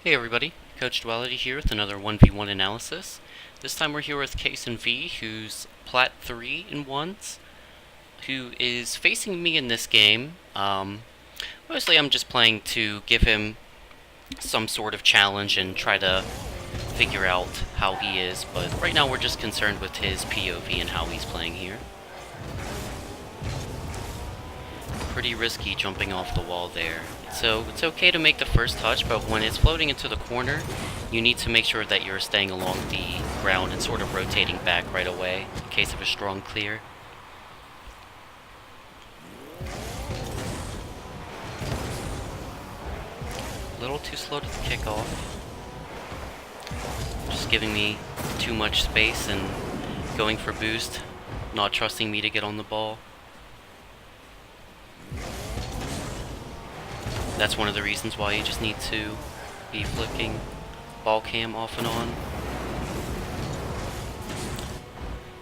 Hey everybody, Coach Duality here with another 1v1 analysis. This time we're here with CasonV, who's Plat 3 in 1s, who is facing me in this game. Mostly I'm just playing to give him some sort of challenge and try to figure out how he is, but right now we're just concerned with his POV and how he's playing here. Pretty risky jumping off the wall there. So it's okay to make the first touch, but when it's floating into the corner, you need to make sure that you're staying along the ground and sort of rotating back right away in case of a strong clear. A little too slow to the kickoff. Just giving me too much space and going for boost, not trusting me to get on the ball. That's one of the reasons why you just need to be flicking ball cam off and on.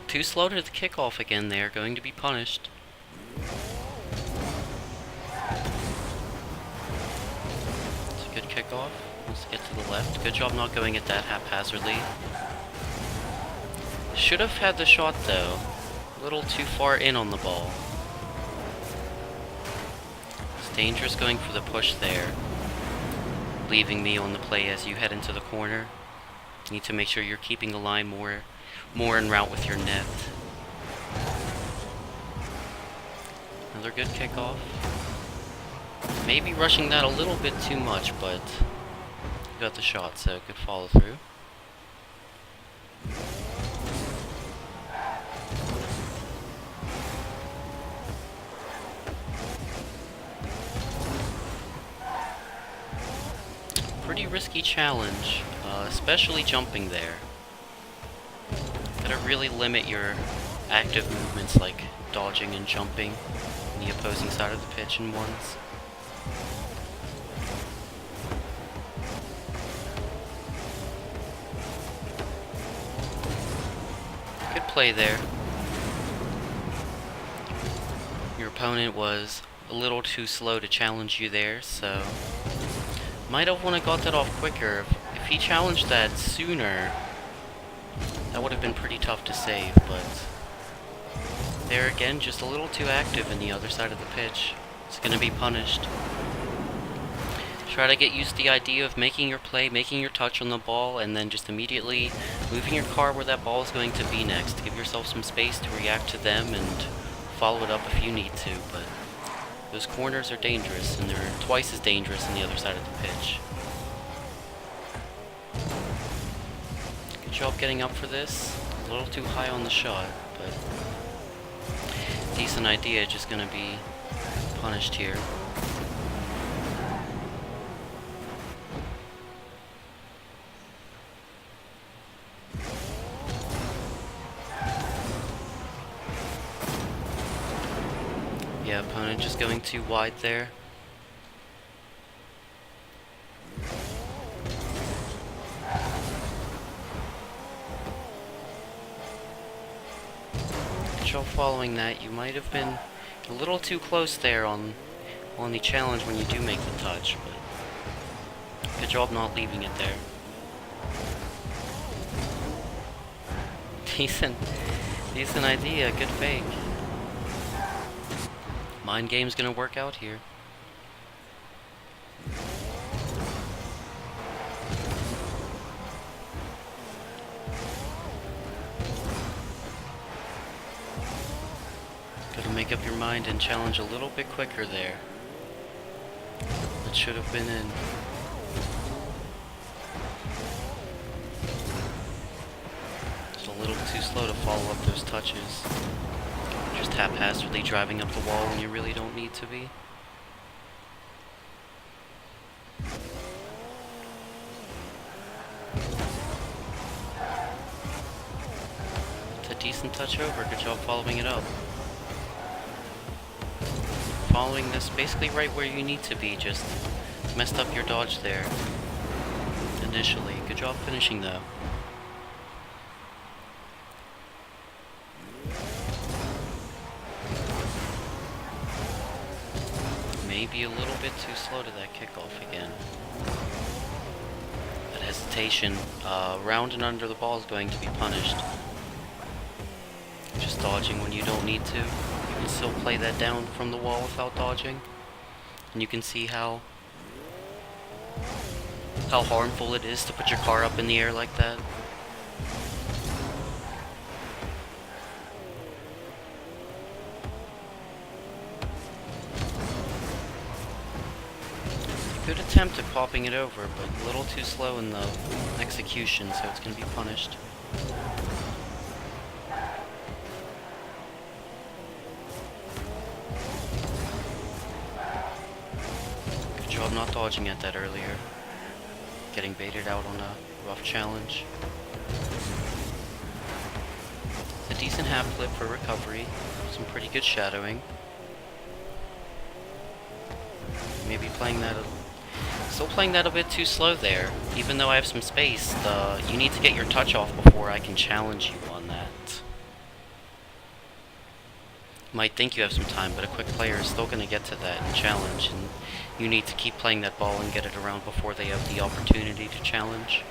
Too slow to the kickoff again there, going to be punished. It's a good kickoff. Let's get to the left. Good job not going at that haphazardly. Should have had the shot though. A little too far in on the ball. Dangerous going for the push there, leaving me on the play as you head into the corner. You need to make sure you're keeping the line more en route with your net. Another good kickoff. Maybe rushing that a little bit too much, but you got the shot, so good follow through. Pretty risky challenge, especially jumping there. Gotta really limit your active movements like dodging and jumping on the opposing side of the pitch in ones. Good play there. Your opponent was a little too slow to challenge you there, so might have wanna got that off quicker. If he challenged that sooner, that would have been pretty tough to save, but there again, just a little too active in the other side of the pitch. It's gonna be punished. Try to get used to the idea of making your play, making your touch on the ball, and then just immediately moving your car where that ball is going to be next. Give yourself some space to react to them and follow it up if you need to, but those corners are dangerous, and they're twice as dangerous on the other side of the pitch. Good job getting up for this. A little too high on the shot, but decent idea, just gonna be punished here. Yeah, opponent just going too wide there. Good job following that. You might have been a little too close there on the challenge when you do make the touch, but good job not leaving it there. Decent idea, good fake. Mind game's gonna work out here. Gotta make up your mind and challenge a little bit quicker there. That should have been in. Just a little too slow to follow up those touches. Just haphazardly driving up the wall when you really don't need to be. It's a decent touch over, good job following it up. Following this basically right where you need to be, just messed up your dodge there initially. Good job finishing though. Maybe a little bit too slow to that kickoff again. hesitation, round and under the ball is going to be punished. Just dodging when you don't need to. You can still play that down from the wall without dodging. And you can see how harmful it is to put your car up in the air like that. Good attempt at popping it over, but a little too slow in the execution, so it's going to be punished. Good job not dodging at that earlier. Getting baited out on a rough challenge. It's a decent half flip for recovery. Some pretty good shadowing. Maybe still playing that a bit too slow there. Even though I have some space, you need to get your touch off before I can challenge you on that. You might think you have some time, but a quick player is still going to get to that and challenge, and you need to keep playing that ball and get it around before they have the opportunity to challenge.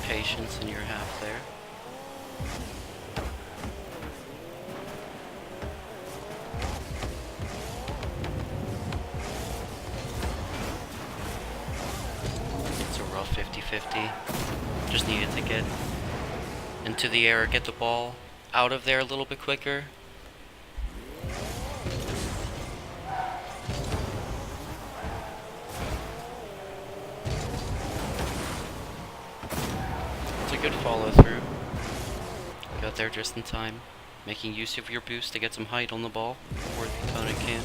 Patience in your half there. It's a rough 50-50. Just needed to get into the air, get the ball out of there a little bit quicker. Good follow through. Got there just in time, making use of your boost to get some height on the ball before the opponent can.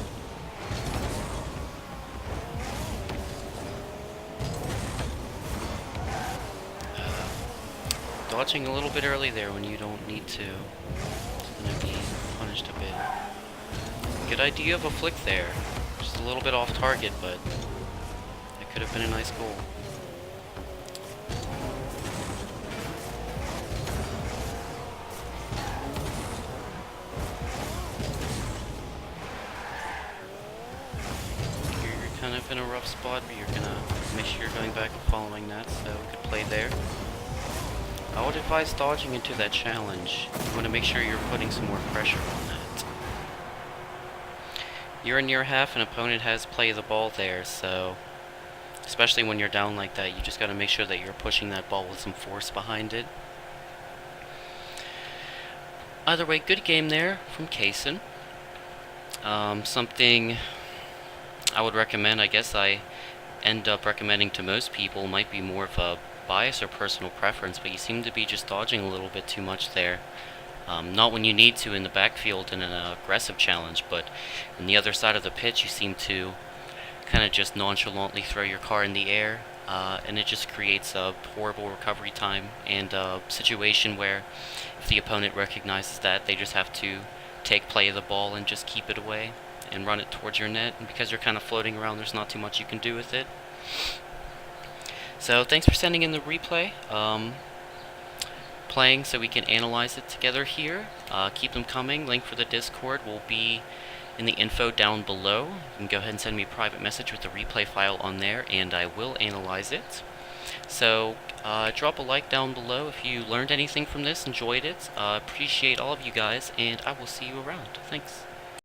Dodging a little bit early there when you don't need to. It's going to be punished a bit. Good idea of a flick there. Just a little bit off target, but it could have been a nice goal. Kind of in a rough spot, but you're gonna make sure you're going back and following that, so good play there. I would advise dodging into that challenge. You want to make sure you're putting some more pressure on that. You're in your half, and opponent has play the ball there, so especially when you're down like that, you just got to make sure that you're pushing that ball with some force behind it. Either way, good game there from Cason. Something I would recommend, I guess I end up recommending to most people, might be more of a bias or personal preference, but you seem to be just dodging a little bit too much there. Not when you need to in the backfield in an aggressive challenge, but on the other side of the pitch you seem to kind of just nonchalantly throw your car in the air, and it just creates a horrible recovery time and a situation where if the opponent recognizes that, they just have to take play of the ball and just keep it away and run it towards your net, and because you're kind of floating around, there's not too much you can do with it. So thanks for sending in the replay, playing so we can analyze it together here. Keep them coming. Link for the Discord will be in the info down below. You can go ahead and send me a private message with the replay file on there, and I will analyze it. So drop a like down below if you learned anything from this, enjoyed it. Appreciate all of you guys, and I will see you around. Thanks.